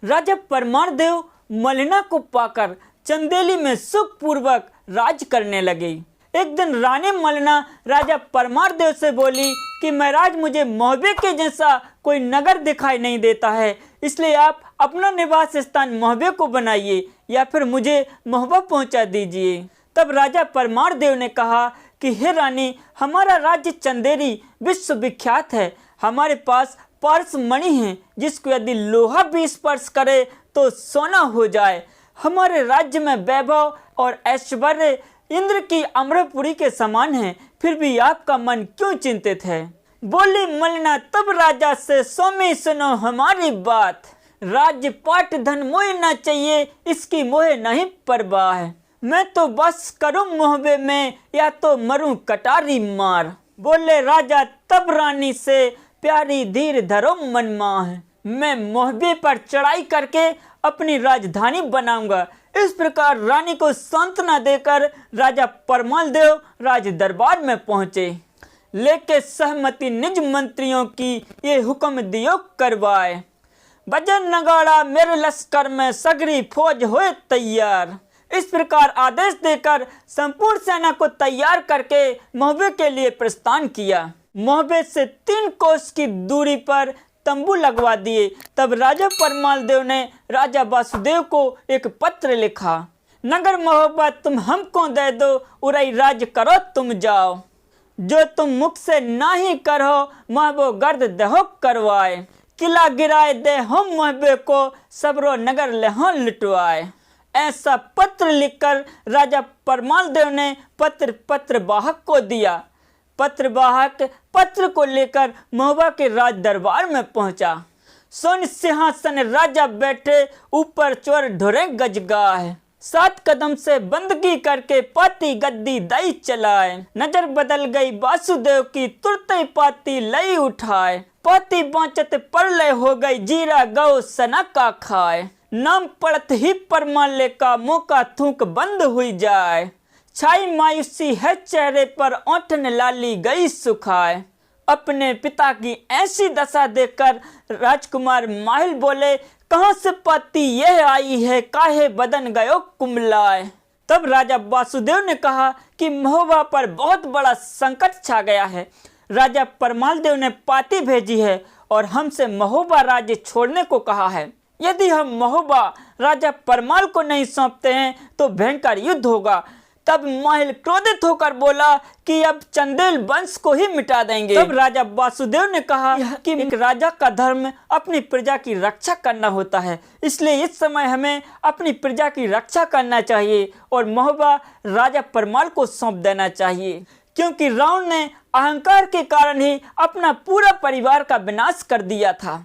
राजा परमारदेव मलिना को पाकर चंदेली में सुखपूर्वक राज करने लगे। एक दिन रानी मलिना राजा परमारदेव से बोली कि महाराज, मुझे मोहबे के जैसा कोई नगर दिखाई नहीं देता है, इसलिए आप अपना निवास स्थान मोहबे को बनाइए या फिर मुझे मोहबा पहुंचा दीजिए। तब राजा परमारदेव ने कहा कि हे रानी, हमारा राज्य चंदेरी विश्वविख्यात है। हमारे पास पारस मणि है जिसको यदि लोहा भी स्पर्श करे तो सोना हो जाए। हमारे राज्य में वैभव और ऐश्वर्य इंद्र की अमरपुरी के समान है, फिर भी आपका मन क्यों चिंतित है? बोली मलिना तब राजा से, स्वामी सुनो हमारी बात। राज्य पाट धन मोहे न चाहिए, इसकी मोहे नहीं परवाह है। मैं तो बस करूं मोहबे में या तो मरूं कटारी मार। बोले राजा तब रानी से, प्यारी धीर धरो मनमाह, मैं मोहबे पर चढ़ाई करके अपनी राजधानी बनाऊंगा। इस प्रकार रानी को सांत्वना देकर राजा परमारदेव राज दरबार में पहुंचे। लेके सहमति निज मंत्रियों की ये हुक्म दियो करवाए। बजन नगाड़ा मेरे लश्कर में सगरी फौज होए तैयार। इस प्रकार आदेश देकर संपूर्ण सेना को तैयार करके मोहबे के लिए प्रस्थान किया। मोहबे से 3 कोस की दूरी पर तंबू लगवा दिए। तब राजा परमारदेव ने राजा वासुदेव को एक पत्र लिखा। नगर मोहबा तुम हमको दे दो, उरई राज करो तुम जाओ। जो तुम मुख से नाही करो, मोहबो गर्द देहो करवाए। किला गिराए दे हम मोहबे को, सबरो नगर लेहो लुटवाए। ऐसा पत्र लिखकर राजा परमारदेव ने पत्र वाहक को दिया। पत्रवाहक पत्र को लेकर मोहबा के राज दरबार में पहुंचा। सोन सिंहासन राजा बैठे, ऊपर चोर ढोरे गजगाह। 7 कदम से बंदगी करके पाती गद्दी दई चलाए। नजर बदल गई वासुदेव की, तुरते ही पाती लई उठाए। पाती बाँचत परलय हो गई, जीरा गौ सना का खाए। नाम पड़त ही परमाले का, मौका थूक बंद हुई जाए। छाई मायूसी है चेहरे पर, ओंठन लाली गई सुखाए। अपने पिता की ऐसी दशा देखकर राजकुमार माहिल बोले, कहां से पाती यह आई है, काहे बदन गयो कुमलाए। तब राजा वासुदेव ने कहा कि मोहबा पर बहुत बड़ा संकट छा गया है। राजा परमारदेव ने पाती भेजी है और हमसे मोहबा राज्य छोड़ने को कहा है। यदि हम मोहबा राजा परमाल को नहीं सौंपते हैं तो भयंकर युद्ध होगा। तब माहिल क्रोधित होकर बोला कि अब चंदेल वंश को ही मिटा देंगे। तब राजा वासुदेव ने कहा कि एक राजा का धर्म अपनी प्रजा की रक्षा करना होता है, इसलिए इस समय हमें अपनी प्रजा की रक्षा करना चाहिए और मोहबा राजा परमाल को सौंप देना चाहिए, क्योंकि रावण ने अहंकार के कारण ही अपना पूरा परिवार का विनाश कर दिया था।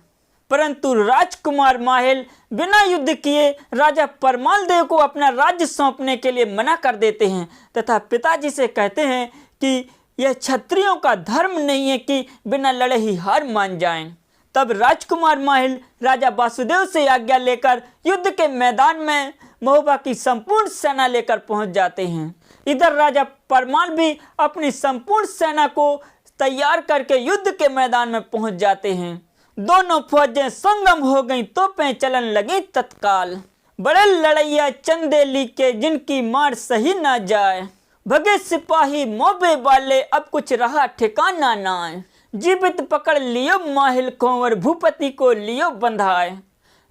परंतु राजकुमार माहिल बिना युद्ध किए राजा परमारदेव को अपना राज्य सौंपने के लिए मना कर देते हैं तथा पिताजी से कहते हैं कि यह क्षत्रियों का धर्म नहीं है कि बिना लड़े ही हार मान जाएं। तब राजकुमार माहिल राजा वासुदेव से आज्ञा लेकर युद्ध के मैदान में मोहबा की संपूर्ण सेना लेकर पहुंच जाते हैं। इधर राजा परमाल भी अपनी संपूर्ण सेना को तैयार करके युद्ध के मैदान में पहुंच जाते हैं। दोनों फौजें संगम हो गईं, तोपें चलन लगी तत्काल। बड़े लड़ैया चंदेली के, जिनकी मार सही ना जाए। भगे सिपाही मोहबे वाले, अब कुछ रहा ठिकाना ना आए। जीवित पकड़ लियो माहिल को और भूपति को लियो बंधाए।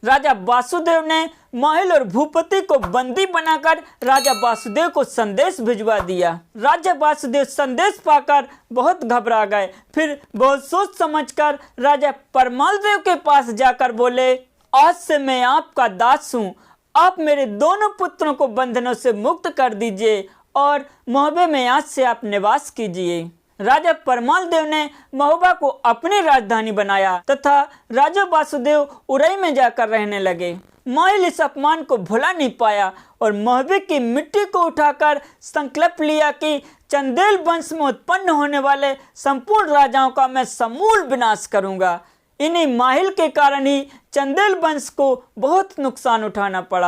राजा वासुदेव ने माहिल और भूपति को बंदी बनाकर राजा वासुदेव को संदेश भिजवा दिया। राजा वासुदेव संदेश पाकर बहुत घबरा गए। फिर बहुत सोच समझकर राजा परमारदेव के पास जाकर बोले, आज से मैं आपका दास हूँ, आप मेरे दोनों पुत्रों को बंधनों से मुक्त कर दीजिए और मोहबे में आज से आप निवास कीजिए। राजा परमारदेव ने मोहबा को अपनी राजधानी बनाया तथा राजा वासुदेव उरई में जाकर रहने लगे। माहिल इस अपमान को भुला नहीं पाया और मोहबे की मिट्टी को उठाकर संकल्प लिया कि चंदेल वंश में उत्पन्न होने वाले संपूर्ण राजाओं का मैं समूल विनाश करूंगा। इन्हीं माहिल के कारण ही चंदेल वंश को बहुत नुकसान उठाना पड़ा।